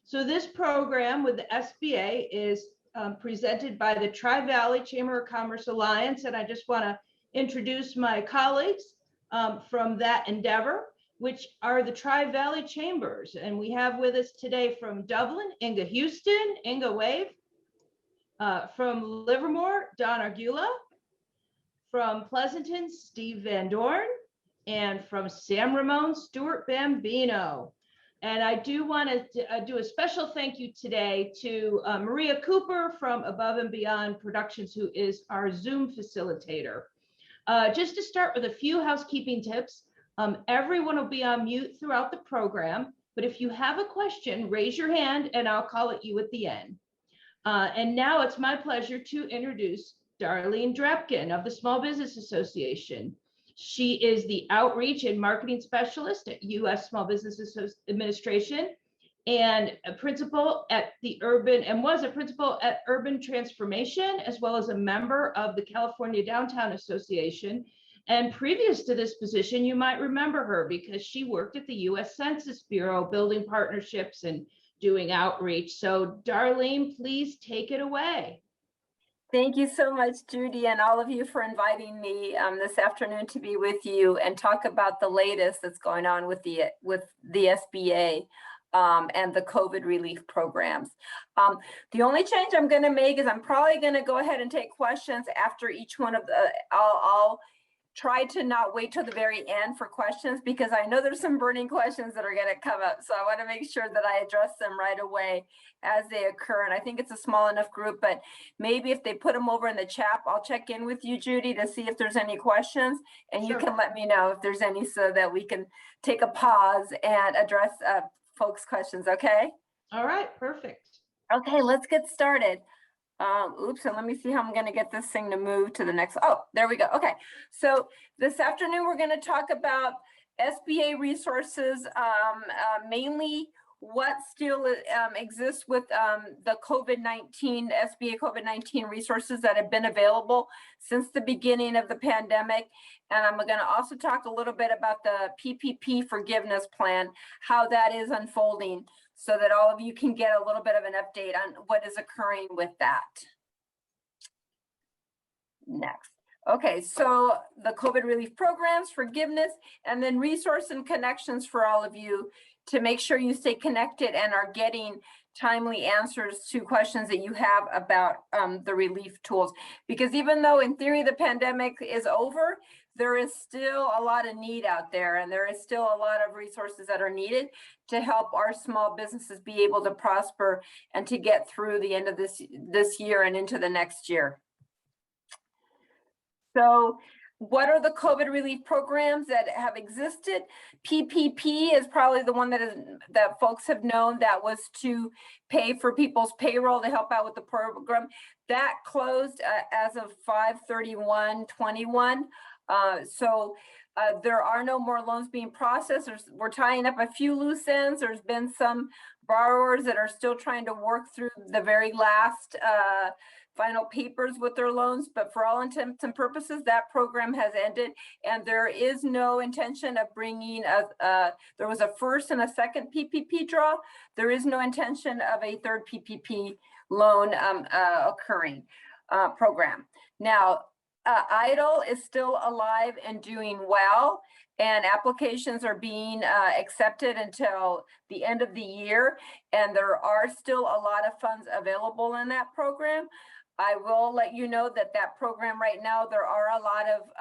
So this program with the SBA is presented by the Tri-Valley Chamber of Commerce Alliance, and I just want to introduce my colleagues from that endeavor, which are the Tri-Valley Chambers. And we have with us today from Dublin, Inga Houston, Inga Wave, from Livermore, Don Argula, from Pleasanton, Steve Van Dorn, and from San Ramon, Stuart Bambino. And I do want to do a special thank you today to Maria Cooper from Above and Beyond Productions, who is our Zoom facilitator. Just to start with a few housekeeping tips, everyone will be on mute throughout the program, but if you have a question, raise your hand and I'll call at you at the end. And now it's my pleasure to introduce Darlene Drepkin of the Small Business Association. She is the Outreach and Marketing Specialist at U.S. Small Business Administration and a principal at the was a principal at Urban Transformation, as well as a member of the California Downtown Association. And previous to this position, you might remember her because she worked at the U.S. Census Bureau, building partnerships and doing outreach. So Darlene, please take it away. Thank you so much, Judy, and all of you for inviting me this afternoon to be with you and talk about the latest that's going on with the SBA and the COVID relief programs. The only change I'm going to make is I'm probably going to go ahead and take questions after each one of the. I'll try to not wait till the very end for questions because I know there's some burning questions that are going to come up. So I want to make sure that I address them right away as they occur. And I think it's a small enough group, but maybe if they put them over in the chat, I'll check in with you, Judy, to see if there's any questions. And Sure. You can let me know if there's any so that we can take a pause and address folks' questions, okay? All right, perfect. Okay, let's get started. Oops, and let me see how I'm going to get this thing to move to the next. Oh, there we go. Okay, so this afternoon we're going to talk about SBA resources, mainly what still exists with the COVID-19, SBA COVID-19 resources that have been available since the beginning of the pandemic. And I'm going to also talk a little bit about the PPP forgiveness plan, how that is unfolding, so that all of you can get a little bit of an update on what is occurring with that. Next. Okay, so the COVID relief programs, forgiveness, and then resource and connections for all of you to make sure you stay connected and are getting timely answers to questions that you have about the relief tools. Because even though in theory the pandemic is over, there is still a lot of need out there, and there is still a lot of resources that are needed to help our small businesses be able to prosper and to get through the end of this year and into the next year. So what are the COVID relief programs that have existed? PPP is probably the one that folks have known, that was to pay for people's payroll to help out with the program. That closed as of 5/31/21. There are no more loans being processed. We're tying up a few loose ends. There's been some borrowers that are still trying to work through the very last final papers with their loans, but for all intents and purposes, that program has ended, and there is no intention of bringing there was a first and a second PPP draw. There is no intention of a third PPP loan occurring program. Now, EIDL is still alive and doing well, and applications are being accepted until the end of the year, and there are still a lot of funds available in that program. I will let you know that that program right now, there are a lot of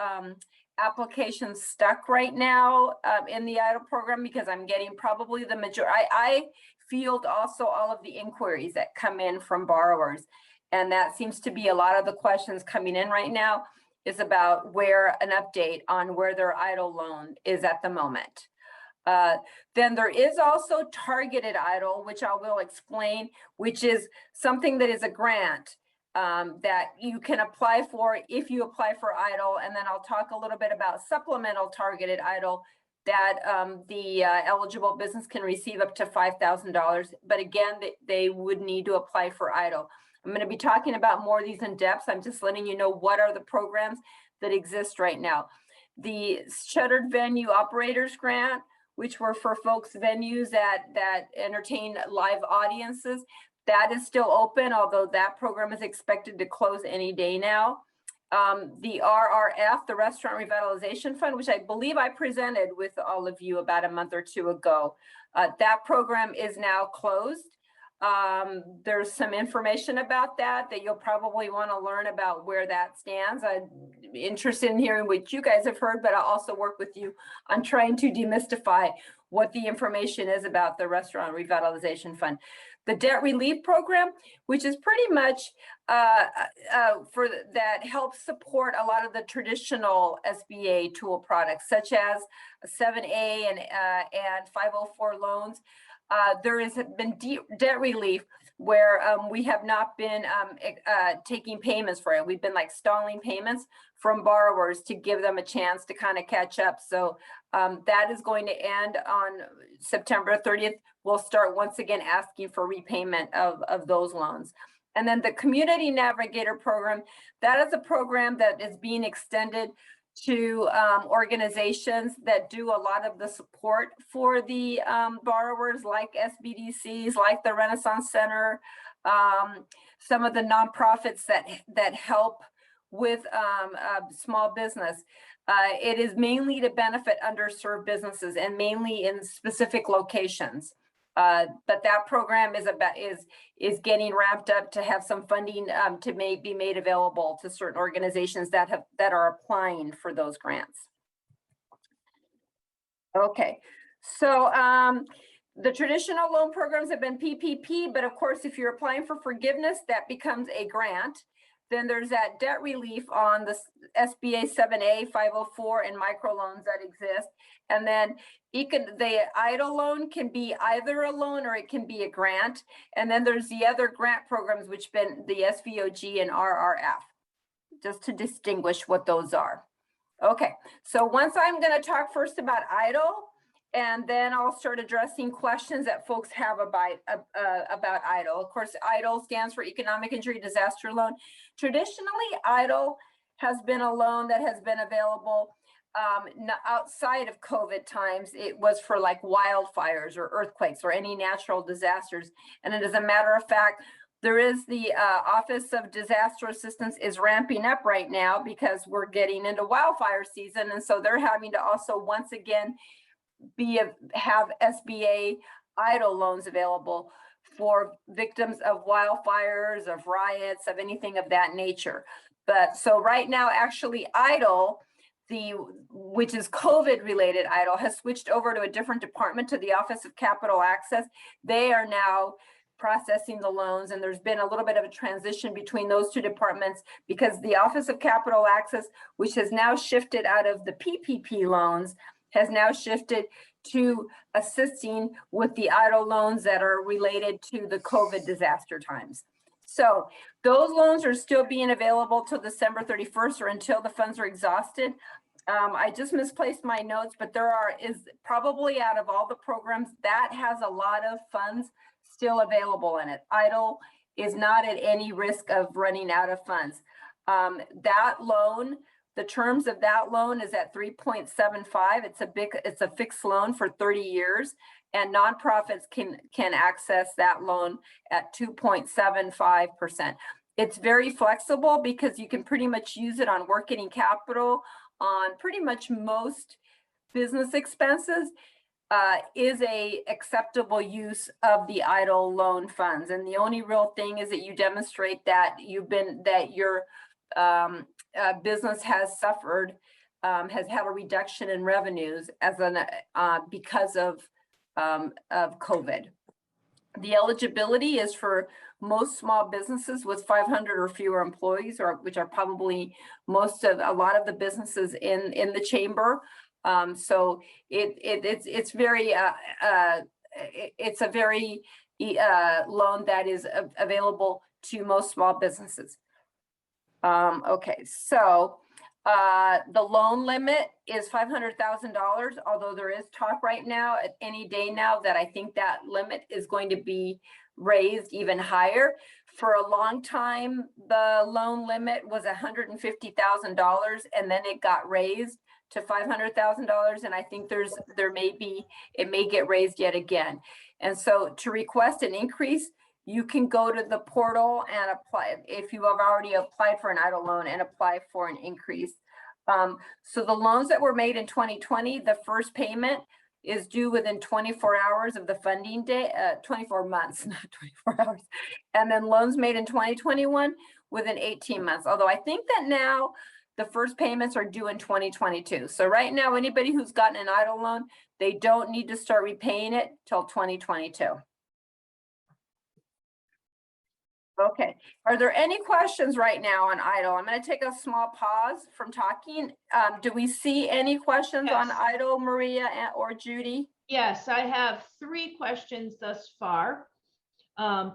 applications stuck right now in the EIDL program, because I'm getting probably the majority. I field also all of the inquiries that come in from borrowers, and that seems to be a lot of the questions coming in right now is about an update on where their EIDL loan is at the moment. Then there is also targeted EIDL, which I will explain, which is something that is a grant that you can apply for if you apply for EIDL. And then I'll talk a little bit about supplemental targeted EIDL that the eligible business can receive up to $5,000. But again, they would need to apply for EIDL. I'm going to be talking about more of these in depth. I'm just letting you know what are the programs that exist right now. The Shuttered Venue Operators Grant, which were for folks venues that entertain live audiences. That is still open, although that program is expected to close any day now. The RRF, the Restaurant Revitalization Fund, which I believe I presented with all of you about a month or two ago, that program is now closed. There's some information about that you'll probably want to learn about where that stands. I'm interested in hearing what you guys have heard, but I'll also work with you on trying to demystify what the information is about the Restaurant Revitalization Fund. The debt relief program, which is pretty much that helps support a lot of the traditional SBA tool products, such as 7A and 504 loans. There has been debt relief where we have not been taking payments for it. We've been like stalling payments from borrowers to give them a chance to kind of catch up. So that is going to end on September 30th. We'll start once again asking for repayment of those loans. And then the Community Navigator program, that is a program that is being extended to organizations that do a lot of the support for the borrowers, like SBDCs, like the Renaissance Center, some of the nonprofits that help with small business. It is mainly to benefit underserved businesses and mainly in specific locations. But that program is getting ramped up to have some funding to be made available to certain organizations that are applying for those grants. Okay, so the traditional loan programs have been PPP, but of course, if you're applying for forgiveness, that becomes a grant. Then there's that debt relief on the SBA 7A, 504, and microloans that exist. And then the EIDL loan can be either a loan or it can be a grant. And then there's the other grant programs, which been the SVOG and RRF, just to distinguish what those are. Okay, so once I'm going to talk first about EIDL, and then I'll start addressing questions that folks have about EIDL. Of course, EIDL stands for Economic Injury Disaster Loan. Traditionally, EIDL has been a loan that has been available outside of COVID times. It was for like wildfires or earthquakes or any natural disasters. And as a matter of fact, there is the Office of Disaster Assistance is ramping up right now because we're getting into wildfire season. And so they're having to also once again have SBA EIDL loans available for victims of wildfires, of riots, of anything of that nature. But so right now, actually EIDL, which is COVID related EIDL, has switched over to a different department, to the Office of Capital Access. They are now processing the loans, and there's been a little bit of a transition between those two departments because the Office of Capital Access, which has now shifted out of the PPP loans, has now shifted to assisting with the EIDL loans that are related to the COVID disaster times. So those loans are still being available till December 31st or until the funds are exhausted. I just misplaced my notes, but is probably out of all the programs that has a lot of funds still available in it. EIDL is not at any risk of running out of funds. That loan, the terms of that loan is at 3.75. It's a fixed loan for 30 years, and nonprofits can access that loan at 2.75%. It's very flexible because you can pretty much use it on working capital, on pretty much most business expenses. Is a acceptable use of the EIDL loan funds, and the only real thing is that you demonstrate that your business has suffered, has had a reduction in revenues because of COVID. The eligibility is for most small businesses with 500 or fewer employees, which are probably a lot of the businesses in the chamber. So it's a very loan that is available to most small businesses. Okay, so the loan limit is $500,000, although there is talk right now at any day now that I think that limit is going to be raised even higher. For a long time, the loan limit was $150,000, and then it got raised to $500,000. And I think it may get raised yet again. And so to request an increase, you can go to the portal and apply if you have already applied for an EIDL loan and apply for an increase. So the loans that were made in 2020, the first payment is due within 24 hours of the funding day, 24 months, not 24 hours. And then loans made in 2021 within 18 months. Although I think that now the first payments are due in 2022. So right now, anybody who's gotten an EIDL loan, they don't need to start repaying it till 2022. Okay, are there any questions right now on EIDL? I'm going to take a small pause from talking. Do we see any questions on EIDL, Maria or Judy? Yes, I have 3 questions thus far.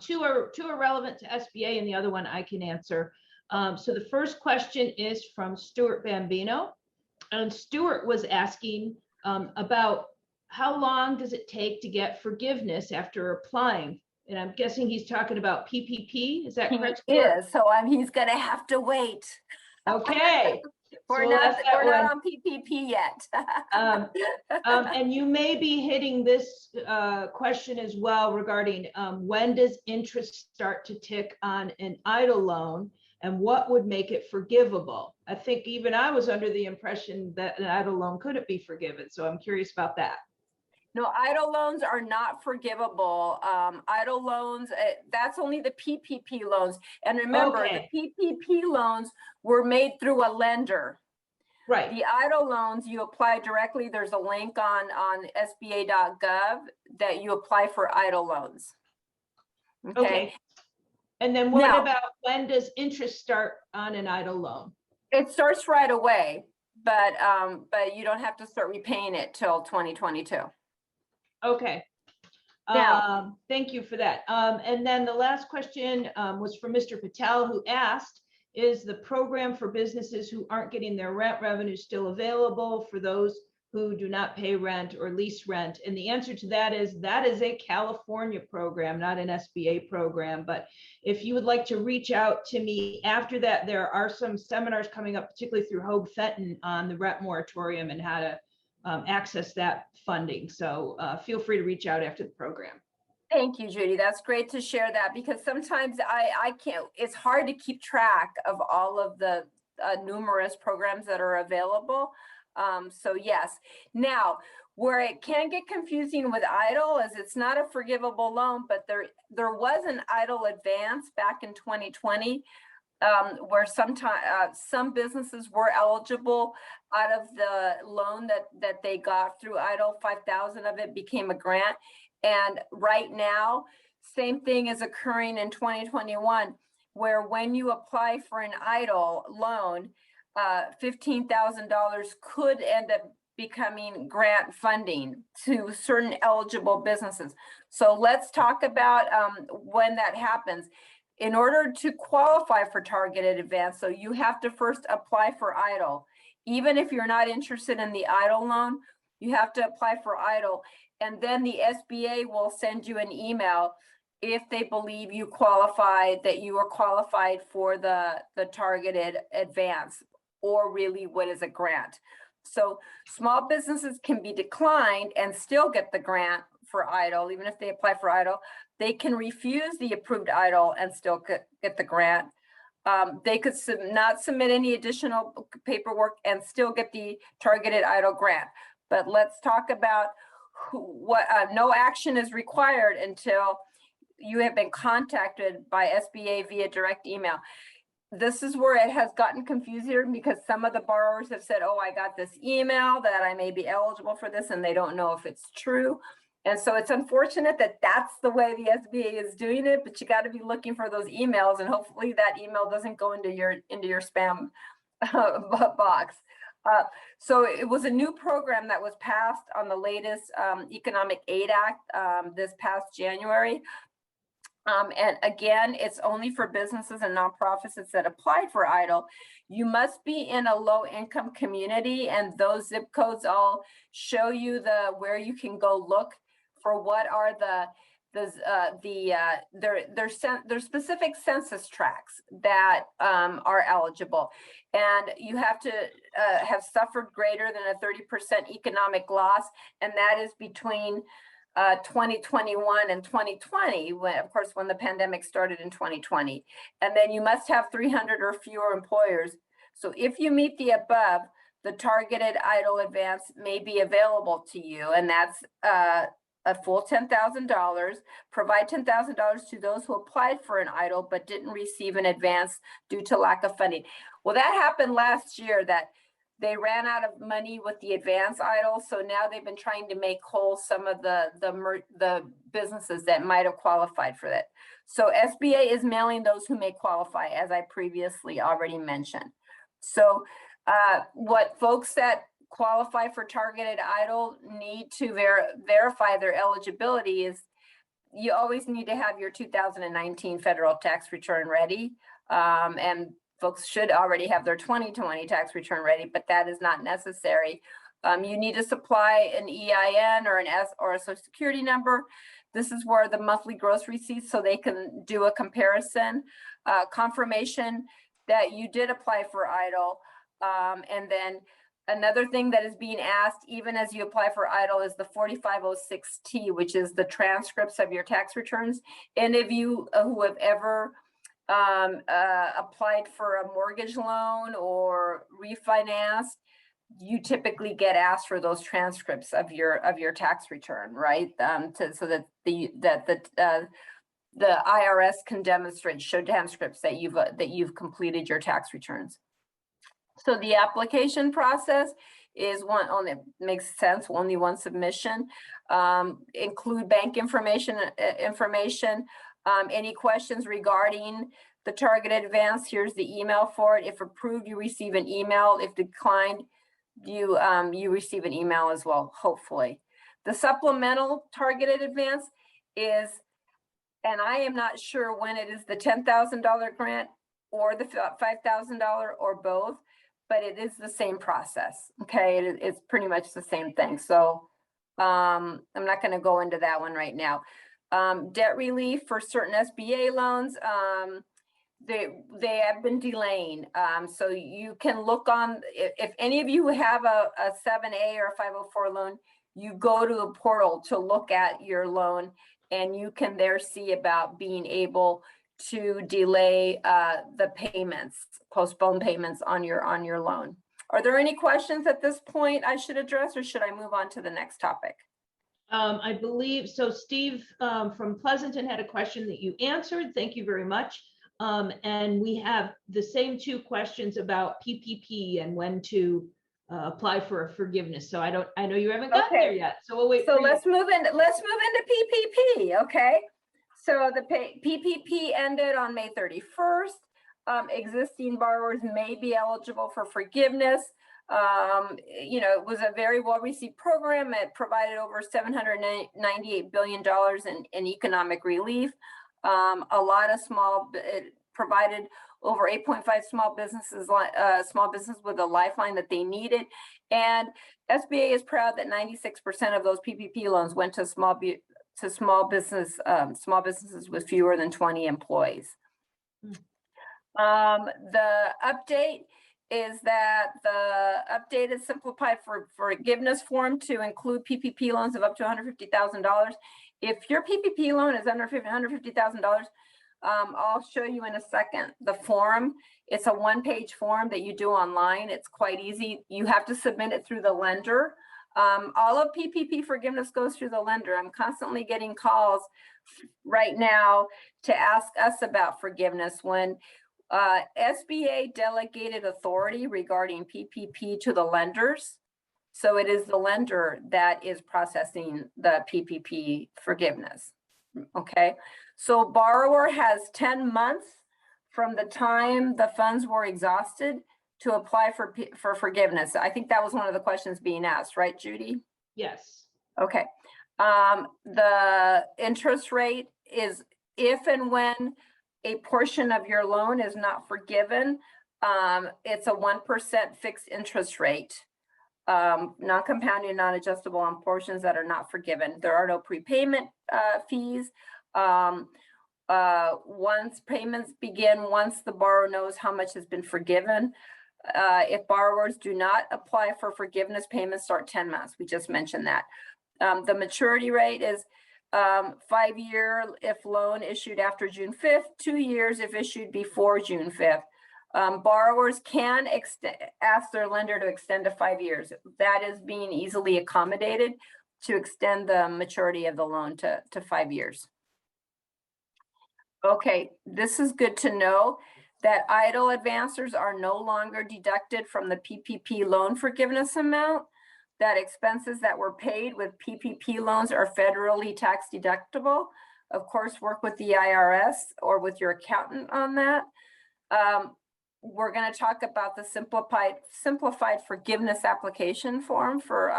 Two are relevant to SBA and the other one I can answer. So the first question is from Stuart Bambino. And Stuart was asking about how long does it take to get forgiveness after applying? And I'm guessing he's talking about PPP. Is that correct? He is. So he's going to have to wait. Okay. We're not on PPP yet. And you may be hitting this question as well regarding when does interest start to tick on an EIDL loan and what would make it forgivable? I think even I was under the impression that an EIDL loan couldn't be forgiven. So I'm curious about that. No, EIDL loans are not forgivable. EIDL loans, that's only the PPP loans. And remember, the PPP loans were made through a lender. Right. The EIDL loans, you apply directly. There's a link on SBA.gov that you apply for EIDL loans. Okay. And then what about when does interest start on an EIDL loan? It starts right away, but you don't have to start repaying it till 2022. Okay. Thank you for that. And then the last question was from Mr. Patel, who asked, is the program for businesses who aren't getting their rent revenue still available for those who do not pay rent or lease rent? And the answer to that is a California program, not an SBA program. But if you would like to reach out to me after that, there are some seminars coming up, particularly through Hoag Fenton, on the rent moratorium and how to access that funding. So feel free to reach out after the program. Thank you, Judy. That's great to share that, because sometimes I can't, it's hard to keep track of all of the numerous programs that are available. So yes. Now, where it can get confusing with EIDL is it's not a forgivable loan, but there was an EIDL advance back in 2020 where some businesses were eligible out of the loan that they got through EIDL. 5,000 of it became a grant. And right now, same thing is occurring in 2021, where when you apply for an EIDL loan, $15,000 could end up becoming grant funding to certain eligible businesses. So let's talk about when that happens. In order to qualify for targeted advance, so you have to first apply for EIDL. Even if you're not interested in the EIDL loan, you have to apply for EIDL. And then the SBA will send you an email if they believe you qualified, that you are qualified for the targeted advance, or really what is a grant. So small businesses can be declined and still get the grant for EIDL. Even if they apply for EIDL, they can refuse the approved EIDL and still get the grant. They could not submit any additional paperwork and still get the targeted EIDL grant. But let's talk about what no action is required until you have been contacted by SBA via direct email. This is where it has gotten confusing, because some of the borrowers have said, oh, I got this email that I may be eligible for this, and they don't know if it's true. And so it's unfortunate that that's the way the SBA is doing it, but you got to be looking for those emails, and hopefully that email doesn't go into your spam box. So it was a new program that was passed on the latest Economic Aid Act this past January. And again, it's only for businesses and nonprofits that applied for EIDL. You must be in a low income community, and those zip codes all show you where you can go look for what are the there's specific census tracts that are eligible, and you have to have suffered greater than a 30% economic loss, and that is between 2021 and 2020, when, of course, when the pandemic started in 2020. And then you must have 300 or fewer employers. So if you meet the above, the targeted EIDL advance may be available to you, and that's a full $10,000. Provide $10,000 to those who applied for an EIDL but didn't receive an advance due to lack of funding. Well, that happened last year, that they ran out of money with the advance EIDL, so now they've been trying to make whole some of the businesses that might have qualified for that. So SBA is mailing those who may qualify, as I previously already mentioned. So what folks that qualify for targeted EIDL need to verify their eligibility is, you always need to have your 2019 federal tax return ready, and folks should already have their 2020 tax return ready, but that is not necessary. You need to supply an EIN or an S or a social security number. This is where the monthly gross receipts, so they can do a comparison, confirmation that you did apply for EIDL. And then another thing that is being asked, even as you apply for EIDL, is the 4506T, which is the transcripts of your tax returns. Any of you who have ever applied for a mortgage loan or refinanced, you typically get asked for those transcripts of your tax return, right? So that the IRS can show transcripts that you've completed your tax returns. So the application process is makes sense, only one submission. Include bank information. Any questions regarding the targeted advance, here's the email for it. If approved, you receive an email. If declined, you receive an email as well, hopefully. The supplemental targeted advance is, and I am not sure when it is the $10,000 grant or the $5,000 or both, but it is the same process, okay? It's pretty much the same thing. So I'm not gonna go into that one right now. Debt relief for certain SBA loans, they have been delaying. So you can look on, if any of you have a 7A or a 504 loan, you go to the portal to look at your loan, and you can there see about being able to delay the payments, postpone payments on your loan. Are there any questions at this point I should address, or should I move on to the next topic? I believe so. Steve from Pleasanton had a question that you answered. Thank you very much. And we have the same two questions about PPP and when to apply for a forgiveness. So I know you haven't gotten there yet. So we'll wait. So let's move into PPP. Okay. So the PPP ended on May 31st. Existing borrowers may be eligible for forgiveness. It was a very well-received program. It provided over $798 billion in economic relief. It provided over 8.5 small businesses with a lifeline that they needed. And SBA is proud that 96% of those PPP loans went to small businesses with fewer than 20 employees. The update is that the updated simplified forgiveness form to include PPP loans of up to $150,000. If your PPP loan is under $150,000, I'll show you in a second the form. It's a one-page form that you do online. It's quite easy. You have to submit it through the lender. All of PPP forgiveness goes through the lender. I'm constantly getting calls right now to ask us about forgiveness when SBA delegated authority regarding PPP to the lenders. So it is the lender that is processing the PPP forgiveness. Okay, so borrower has 10 months from the time the funds were exhausted to apply for forgiveness. I think that was one of the questions being asked, right, Judy? Yes. Okay. The interest rate is if and when a portion of your loan is not forgiven, it's a 1% fixed interest rate. non-compounding, non-adjustable on portions that are not forgiven. There are no prepayment fees. Once payments begin, once the borrower knows how much has been forgiven, if borrowers do not apply for forgiveness, payments start 10 months. We just mentioned that. The maturity rate is 5-year if loan issued after June 5th, 2 years if issued before June 5th. Borrowers can ask their lender to extend to 5 years. That is being easily accommodated to extend the maturity of the loan to 5 years. Okay, this is good to know that EIDL advancers are no longer deducted from the PPP loan forgiveness amount. That expenses that were paid with PPP loans are federally tax deductible. Of course, work with the IRS or with your accountant on that. We're going to talk about the simplified forgiveness application form for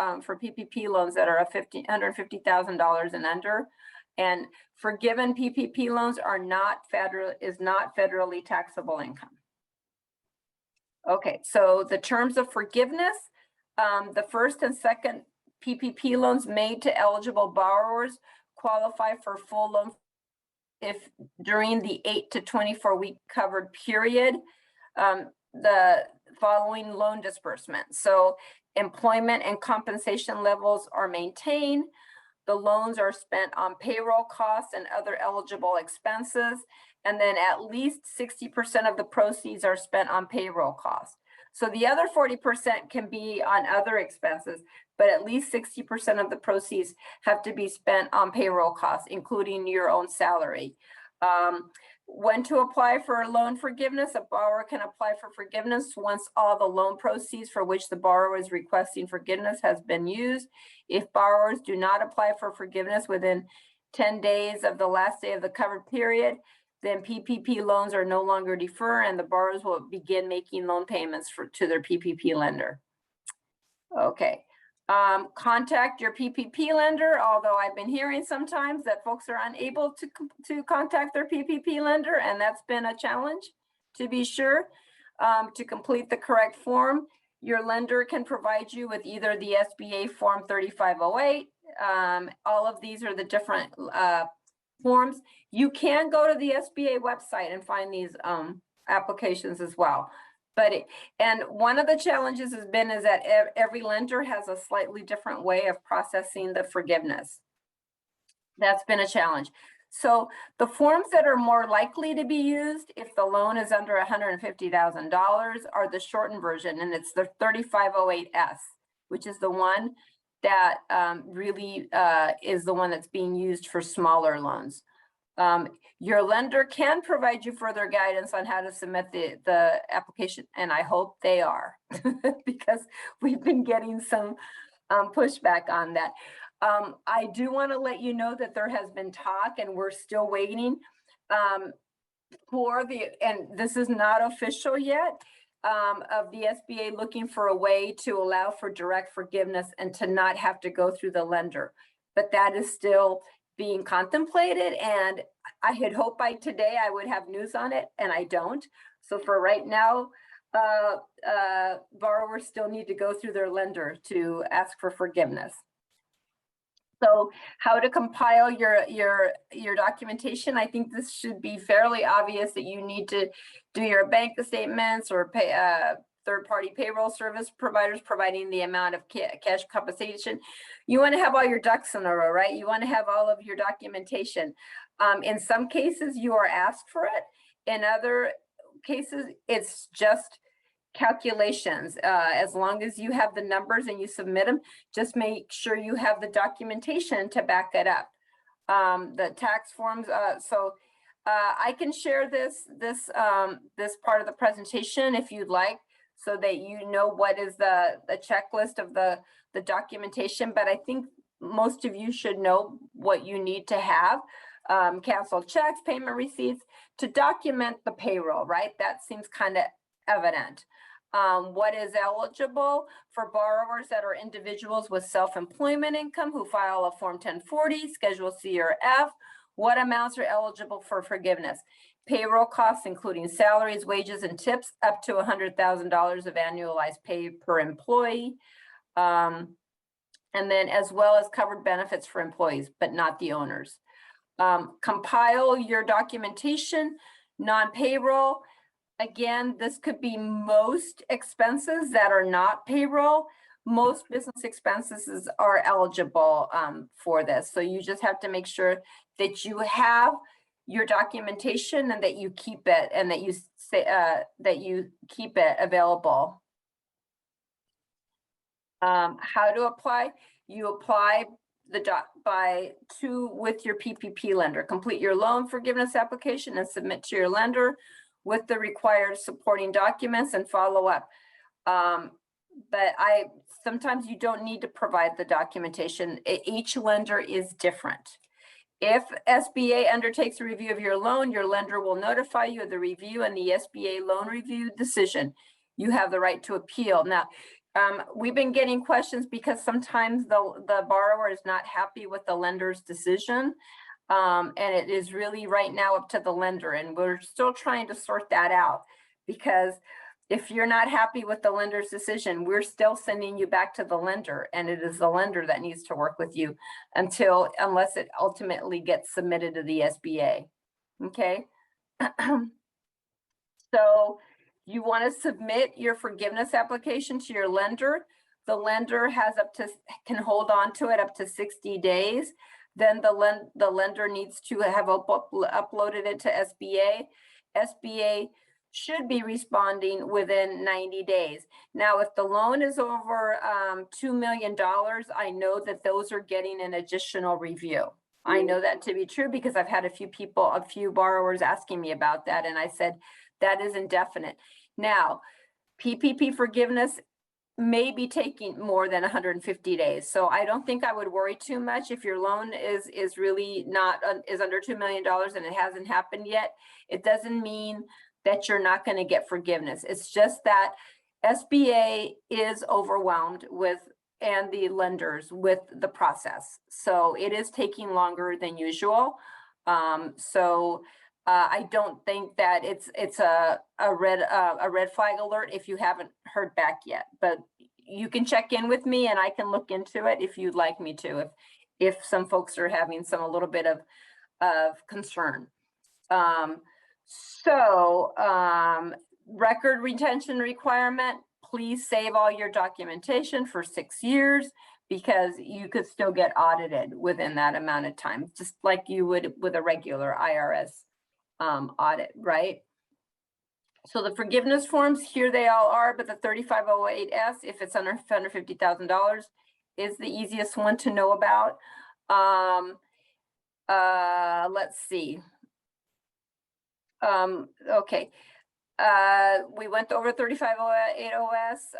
PPP loans that are $150,000 and under. And forgiven PPP loans are not federally taxable income. Okay, so the terms of forgiveness, the first and second PPP loans made to eligible borrowers qualify for full loan if during the 8 to 24 week covered period, the following loan disbursement. So employment and compensation levels are maintained. The loans are spent on payroll costs and other eligible expenses. And then at least 60% of the proceeds are spent on payroll costs. So the other 40% can be on other expenses, but at least 60% of the proceeds have to be spent on payroll costs, including your own salary. When to apply for loan forgiveness? A borrower can apply for forgiveness once all the loan proceeds for which the borrower is requesting forgiveness has been used. If borrowers do not apply for forgiveness within 10 days of the last day of the covered period, then PPP loans are no longer deferred and the borrowers will begin making loan payments to their PPP lender. Okay. Contact your PPP lender, although I've been hearing sometimes that folks are unable to contact their PPP lender, and that's been a challenge to be sure. To complete the correct form, your lender can provide you with either the SBA Form 3508. All of these are the different forms. You can go to the SBA website and find these applications as well. And one of the challenges is that every lender has a slightly different way of processing the forgiveness. That's been a challenge. So the forms that are more likely to be used if the loan is under $150,000 are the shortened version, and it's the 3508S, which is the one that really is the one that's being used for smaller loans. Your lender can provide you further guidance on how to submit the application, and I hope they are because we've been getting some pushback on that. I do want to let you know that there has been talk, and we're still waiting and this is not official yet, of the SBA looking for a way to allow for direct forgiveness and to not have to go through the lender. But that is still being contemplated, and I had hoped by today I would have news on it, and I don't. So for right now, borrowers still need to go through their lender to ask for forgiveness. So how to compile your documentation? I think this should be fairly obvious that you need to do your bank statements or pay third-party payroll service providers providing the amount of cash compensation. You want to have all your ducks in a row, right? You want to have all of your documentation. In some cases, you are asked for it. In other cases, it's just calculations. As long as you have the numbers and you submit them, just make sure you have the documentation to back it up. The tax forms. I can share this part of the presentation if you'd like, so that you know what is the checklist of the documentation. But I think most of you should know what you need to have. Canceled checks, payment receipts to document the payroll, right? That seems kind of evident. What is eligible for borrowers that are individuals with self-employment income who file a Form 1040, Schedule C or F? What amounts are eligible for forgiveness? Payroll costs, including salaries, wages, and tips, up to $100,000 of annualized pay per employee. And then as well as covered benefits for employees, but not the owners. Compile your documentation, non-payroll. Again, this could be most expenses that are not payroll. Most business expenses are eligible for this. So you just have to make sure that you have your documentation and that you keep it, and that you say that you keep it available. How to apply? You apply with your PPP lender. Complete your loan forgiveness application and submit to your lender with the required supporting documents and follow up. But sometimes you don't need to provide the documentation. Each lender is different. If SBA undertakes a review of your loan, your lender will notify you of the review and the SBA loan review decision. You have the right to appeal. Now, we've been getting questions because sometimes the borrower is not happy with the lender's decision. And it is really right now up to the lender. And we're still trying to sort that out, because if you're not happy with the lender's decision, we're still sending you back to the lender, and it is the lender that needs to work with you unless it ultimately gets submitted to the SBA. Okay. So you want to submit your forgiveness application to your lender. The lender can hold on to it up to 60 days. Then the lender needs to have uploaded it to SBA. SBA should be responding within 90 days. Now, if the loan is over $2 million, I know that those are getting an additional review. I know that to be true because I've had a few borrowers asking me about that, and I said that is indefinite. Now, PPP forgiveness may be taking more than 150 days. So I don't think I would worry too much if your loan is really is under $2 million and it hasn't happened yet. It doesn't mean that you're not going to get forgiveness. It's just that SBA is overwhelmed and the lenders with the process. So it is taking longer than usual. I don't think that it's a red flag alert if you haven't heard back yet, but you can check in with me and I can look into it if you'd like me to, if some folks are having a little bit of concern. Record retention requirement, please save all your documentation for 6 years, because you could still get audited within that amount of time, just like you would with a regular IRS audit, right? So the forgiveness forms, here they all are, but the 3508S, if it's under $50,000, is the easiest one to know about. Let's see. Okay. We went over 3508OS.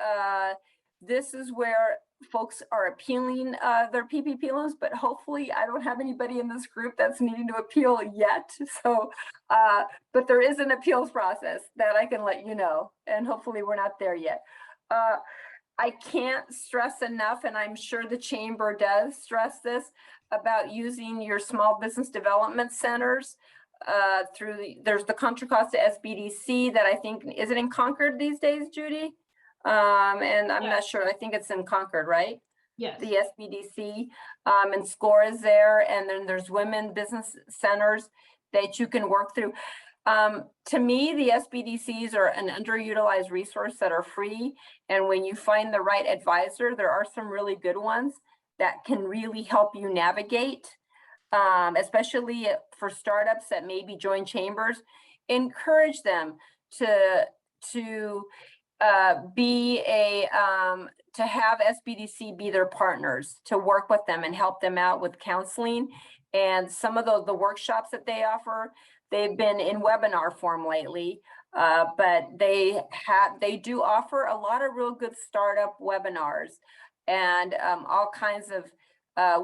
This is where folks are appealing their PPP loans, but hopefully I don't have anybody in this group that's needing to appeal yet. So, but there is an appeals process that I can let you know, and hopefully we're not there yet. I can't stress enough, and I'm sure the chamber does stress this, about using your small business development centers there's the Contra Costa SBDC that I think, is it in Concord these days, Judy? And I'm not sure, I think it's in Concord, right? Yes. The SBDC, and SCORE is there, and then there's women business centers that you can work through. To me, the SBDCs are an underutilized resource that are free, and when you find the right advisor, there are some really good ones that can really help you navigate. Especially for startups that maybe join chambers, encourage them to have SBDC be their partners, to work with them and help them out with counseling. And some of the workshops that they offer, they've been in webinar form lately, but they do offer a lot of real good startup webinars and all kinds of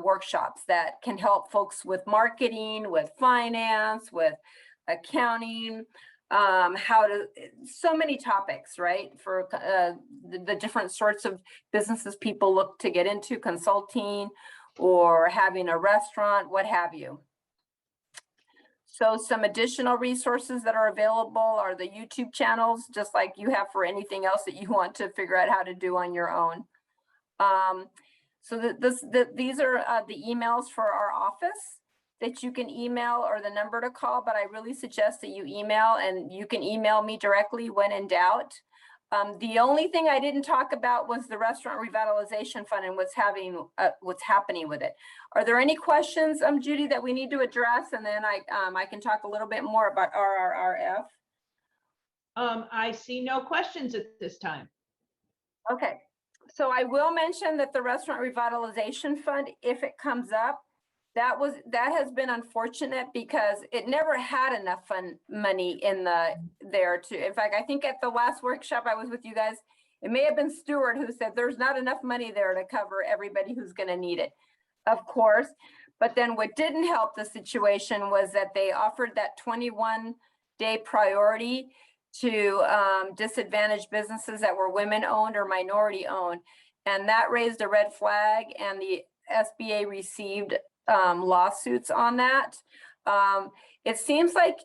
workshops that can help folks with marketing, with finance, with accounting, so many topics, right? For the different sorts of businesses people look to get into, consulting or having a restaurant, what have you. So some additional resources that are available are the YouTube channels, just like you have for anything else that you want to figure out how to do on your own. So these are the emails for our office that you can email, or the number to call, but I really suggest that you email, and you can email me directly when in doubt. The only thing I didn't talk about was the Restaurant Revitalization Fund and what's happening with it. Are there any questions, Judy, that we need to address? And then I can talk a little bit more about RRRF. I see no questions at this time. Okay, so I will mention that the Restaurant Revitalization Fund, if it comes up, that has been unfortunate because it never had enough money in there to, in fact, I think at the last workshop I was with you guys, it may have been Stuart who said there's not enough money there to cover everybody who's going to need it, of course. But then what didn't help the situation was that they offered that 21-day priority to disadvantaged businesses that were women owned or minority owned. And that raised a red flag, and the SBA received lawsuits on that. It seems like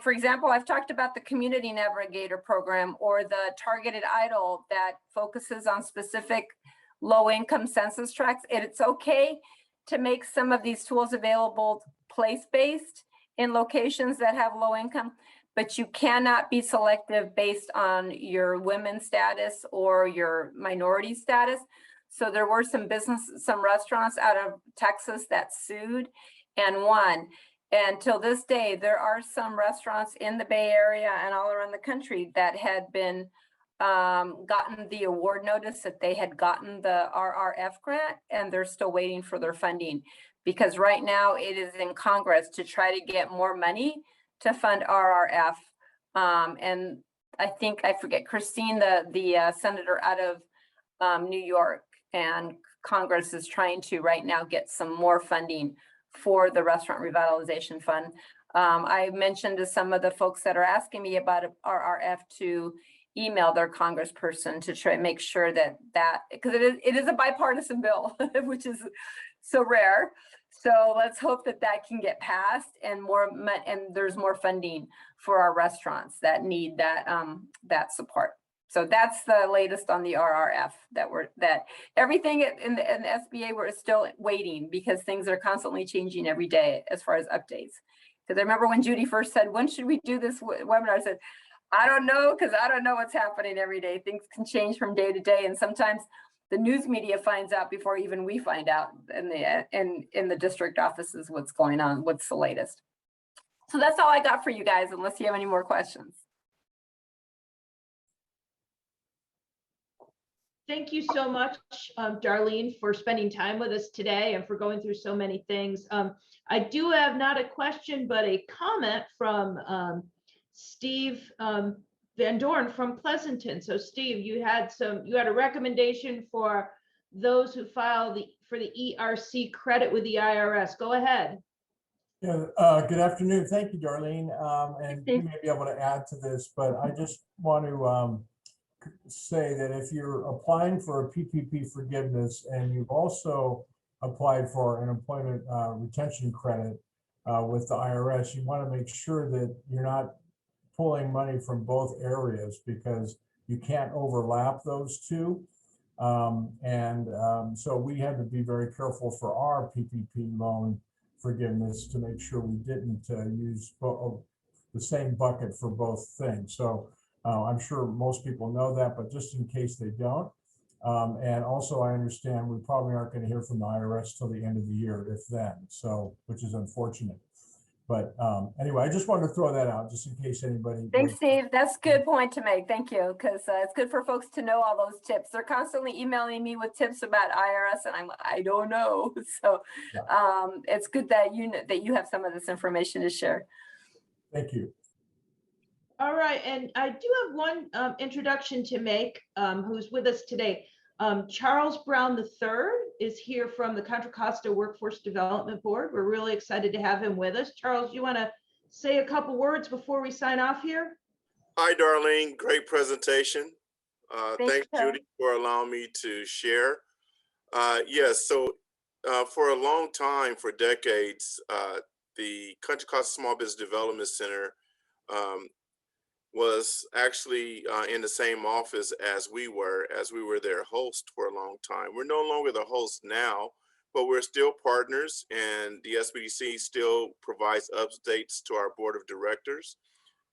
for example, I've talked about the Community Navigator program or the Targeted EIDL that focuses on specific low-income census tracts. It's okay to make some of these tools available place-based in locations that have low income, but you cannot be selective based on your women's status or your minority status. So there were some restaurants out of Texas that sued and won. And till this day, there are some restaurants in the Bay Area and all around the country that had been gotten the award notice that they had gotten the RRF grant, and they're still waiting for their funding, because right now it is in Congress to try to get more money to fund RRF. And I forget, Christine, the senator out of New York, and Congress is trying to right now get some more funding for the Restaurant Revitalization Fund. I mentioned to some of the folks that are asking me about RRF to email their congressperson to try and make sure that because it is a bipartisan bill, which is so rare. So let's hope that can get passed, and there's more funding for our restaurants that need that support. So that's the latest on the RRF, that everything in the SBA, we're still waiting because things are constantly changing every day as far as updates. Because I remember when Judy first said, when should we do this webinar? I said, I don't know, because I don't know what's happening every day. Things can change from day to day. And sometimes the news media finds out before even we find out in the district offices what's going on, what's the latest. So that's all I got for you guys, unless you have any more questions. Thank you so much, Darlene, for spending time with us today and for going through so many things. I do have not a question, but a comment from Steve Van Dorn from Pleasanton. So Steve, you had a recommendation for those who file for the ERC credit with the IRS. Go ahead. Yeah, good afternoon. Thank you, Darlene. And you may be able to add to this, but I just want to say that if you're applying for a PPP forgiveness and you've also applied for an employment retention credit with the IRS, you want to make sure that you're not pulling money from both areas, because you can't overlap those two. So we had to be very careful for our PPP loan forgiveness to make sure we didn't use the same bucket for both things. So I'm sure most people know that, but just in case they don't. And also I understand we probably aren't going to hear from the IRS till the end of the year, if then, so, which is unfortunate. But anyway, I just wanted to throw that out just in case anybody. Thanks, Steve. That's a good point to make. Thank you. Because it's good for folks to know all those tips. They're constantly emailing me with tips about IRS, and I don't know. So yeah. It's good that you have some of this information to share. Thank you. All right, and I do have one introduction to make, who's with us today. Charles Brown III is here from the Contra Costa Workforce Development Board. We're really excited to have him with us. Charles, you want to say a couple words before we sign off here? Hi, Darlene. Great presentation. Thanks, Judy, for allowing me to share. Yes, so for a long time, for decades, the Contra Costa Small Business Development Center was actually in the same office as we were their host for a long time. We're no longer the host now, but we're still partners, and the SBDC still provides updates to our board of directors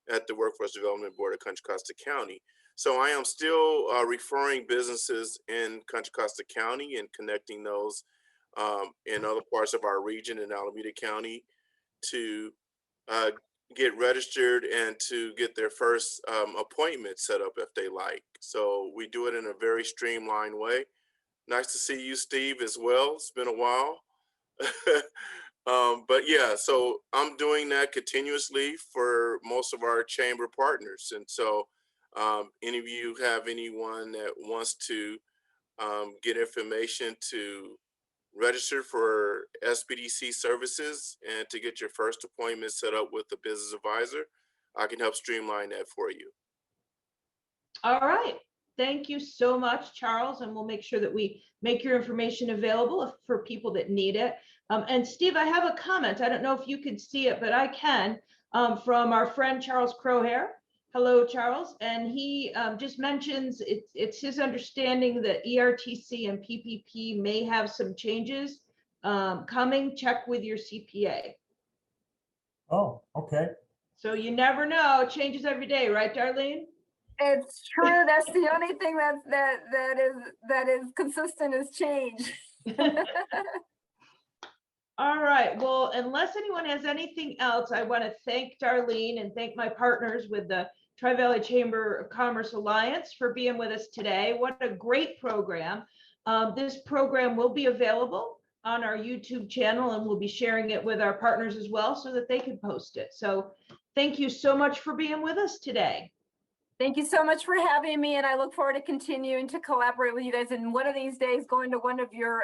at the Workforce Development Board of Contra Costa County. So I am still referring businesses in Contra Costa County and connecting those in other parts of our region in Alameda County to get registered and to get their first appointment set up if they like. So we do it in a very streamlined way. Nice to see you, Steve, as well. It's been a while. But yeah, so I'm doing that continuously for most of our chamber partners. And so any of you have anyone that wants to get information to register for SBDC services and to get your first appointment set up with a business advisor, I can help streamline that for you. All right. Thank you so much, Charles, and we'll make sure that we make your information available for people that need it. And Steve, I have a comment. I don't know if you can see it, but I can, from our friend Charles Crowhair. Hello, Charles. And he just mentions it's his understanding that ERTC and PPP may have some changes coming. Check with your CPA. Oh, okay. So you never know. It changes every day, right, Darlene? It's true. That's the only thing that is consistent is change. All right. Well, unless anyone has anything else, I want to thank Darlene and thank my partners with the Tri-Valley Chamber of Commerce Alliance for being with us today. What a great program. This program will be available on our YouTube channel, and we'll be sharing it with our partners as well so that they can post it. So thank you so much for being with us today. Thank you so much for having me, and I look forward to continuing to collaborate with you guys, and one of these days going to one of your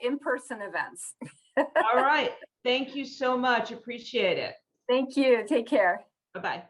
in-person events. All right. Thank you so much. Appreciate it. Thank you. Take care. Bye-bye.